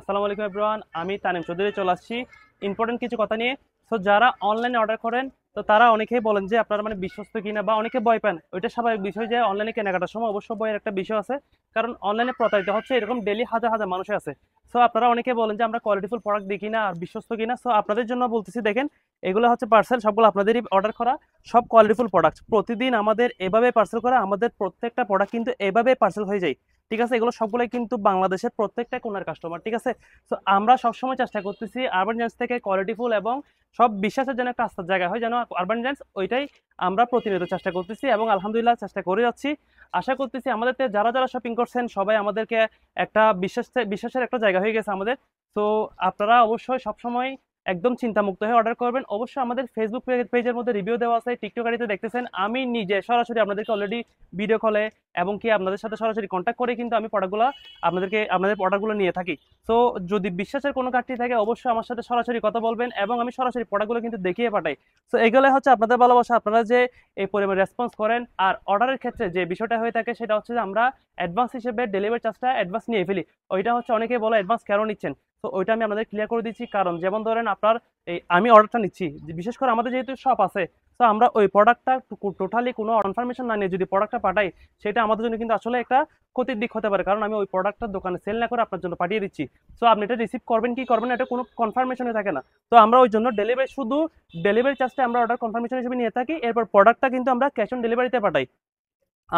আসসালামু আলাইকুম এভরিওয়ান, আমি তানিম চৌধুরী চলে আসছি ইম্পর্টেন্ট কিছু কথা নিয়ে। সো যারা অনলাইনে অর্ডার করেন, তো তারা অনেকেই বলেন যে আপনারা মানে বিশ্বস্ত কিনা, বা অনেকে ভয় পান। ওইটা স্বাভাবিক বিষয় যে অনলাইনে কেনাকাটার সময় অবশ্য ভয়ের একটা বিষয় আছে, কারণ অনলাইনে প্রতারিত হচ্ছে এরকম ডেলি হাজার হাজার মানুষ আছে। সো আপনারা অনেকে বলেন যে আমরা কোয়ালিটিফুল প্রোডাক্ট দিই কিনা আর বিশ্বস্ত কিনা। সো আপনাদের জন্য বলতেছি, দেখেন এগুলো হচ্ছে পার্সেল, সবগুলো আপনাদেরই অর্ডার করা, সব কোয়ালিটিফুল প্রোডাক্ট। প্রতিদিন আমাদের এভাবে পার্সেল করা, আমাদের প্রত্যেকটা প্রোডাক্ট কিন্তু এভাবে পার্সেল হয়ে যায়। ঠিক আছে, এগুলো সবগুলোই কিন্তু বাংলাদেশের প্রত্যেকটা কোনার কাস্টমার। ঠিক আছে, তো আমরা সবসময় চেষ্টা করতেছি আরবান জেন্টস থেকে কোয়ালিটিফুল এবং সব বিশ্বাসের যেন একটা আস্থার জায়গা হয়, যেন আরবান জেন্টস ওইটাই আমরা প্রতিনিয়ত চেষ্টা করতেছি এবং আলহামদুলিল্লাহ চেষ্টা করে যাচ্ছি। আশা করতেছি আমাদের যারা যারা শপিং করছেন সবাই আমাদেরকে একটা বিশ্বাসের একটা জায়গা হয়ে গেছে আমাদের। তো আপনারা অবশ্যই সবসময় একদম চিন্তামুক্ত হয়ে অর্ডার করবেন। অবশ্যই আমাদের ফেসবুক পেজের মধ্যে রিভিউ দেওয়া আছে, টিকটক আইডিতে দেখতেছেন আমি নিজে সরাসরি আপনাদেরকে অলরেডি ভিডিও কলে এবং কি আপনাদের সাথে সরাসরি কন্ট্যাক্ট করে কিন্তু আমি প্রোডাক্টগুলো আপনাদের অর্ডারগুলো নিয়ে থাকি। তো যদি বিশ্বাসের কোনো ঘাটতি থাকে অবশ্যই আমার সাথে সরাসরি কথা বলবেন এবং আমি সরাসরি প্রোডাক্টগুলো কিন্তু দেখিয়ে পাঠাই। তো এগুলো হচ্ছে আপনাদের ভালোবাসা, আপনারা যে এই পরিমাণ রেসপন্স করেন। আর অর্ডারের ক্ষেত্রে যে বিষয়টা হয়ে থাকে সেটা হচ্ছে যে আমরা অ্যাডভান্স হিসেবে ডেলিভারি চার্জটা অ্যাডভান্স নিয়ে ফেলি। ওইটা হচ্ছে অনেকেই বলে অ্যাডভান্স কেন নিচ্ছেন, তো ওইটা আমি আপনাদের ক্লিয়ার করে দিচ্ছি। কারণ যেমন ধরেন আপনার এই আমি অর্ডারটা নিচ্ছি, বিশেষ করে আমাদের যেহেতু শপ আছে, তো আমরা ওই প্রোডাক্টটা টোটালি কোনো কনফার্মেশন না নিয়ে যদি প্রোডাক্টটা পাঠাই, সেটা আমাদের জন্য কিন্তু আসলে একটা ক্ষতির দিক হতে পারে। কারণ আমি ওই প্রোডাক্টটা দোকানে সেল না করে আপনার জন্য পাঠিয়ে দিচ্ছি। সো আপনি এটা রিসিভ করবেন কি করবেন না এটা কোনো কনফার্মেশনে থাকে না। তো আমরা ওই জন্য শুধু ডেলিভারি চার্জটা আমরা অর্ডার কনফার্মেশন হিসেবে নিয়ে থাকি, এরপর প্রোডাক্টটা কিন্তু আমরা ক্যাশ অন ডেলিভারিতে পাঠাই।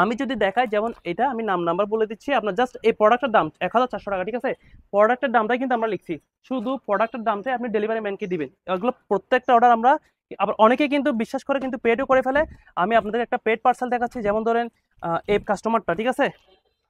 আমি যদি দেখাই, যেমন এটা আমি নাম্বার বলে দিচ্ছি আপনার, জাস্ট এই প্রোডাক্টের দাম 1400 টাকা। ঠিক আছে, প্রোডাক্টের দামটাই কিন্তু আমরা লিখছি, শুধু প্রোডাক্টের দামটাই আপনি ডেলিভারি ম্যানকে দিবেন। এগুলো প্রত্যেকটা অর্ডার আমরা, আবার অনেকে কিন্তু বিশ্বাস করে কিন্তু পেডও করে ফেলে। আমি আপনাদের একটা পেড পার্সেল দেখাচ্ছি, যেমন ধরেন এই কাস্টমারটা, ঠিক আছে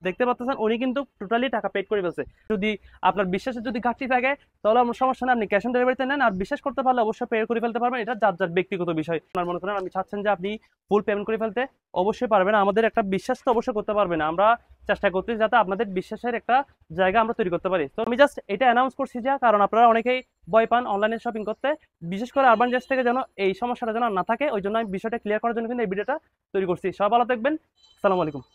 দেখতে পাচ্ছেন উনি কিন্তু টোটালি টাকা পেড করে ফেলছে। যদি আপনার বিশ্বাসের যদি ঘাটতি থাকে তাহলে আমার সমস্যা নেই, আপনি ক্যাশ অন ডেলিভারিতে নেন। আর বিশ্বাস করতে পারলে অবশ্যই পে করে ফেলতে পারবেন, এটা যার যার ব্যক্তিগত বিষয়। আপনার মনে করেন আপনি চাচ্ছেন যে আপনি ফুল পেমেন্ট করে ফেলতে, অবশ্যই পারবেন। আমাদের একটা বিশ্বাস তো অবশ্যই করতে পারবেন, আমরা চেষ্টা করতেছি যাতে আপনাদের বিশ্বাসের একটা জায়গা আমরা তৈরি করতে পারি। তো আমি জাস্ট এটা অ্যানাউন্স করছি যে, কারণ আপনারা অনেকেই ভয় পান অনলাইনে শপিং করতে, বিশেষ করে আরবান জেন্টস থেকে যেন এই সমস্যাটা যেন না থাকে, ওই জন্য আমি বিষয়টা ক্লিয়ার করার জন্য কিন্তু এই ভিডিওটা তৈরি করছি। সবাই ভালো থাকবেন, আসসালামু আলাইকুম।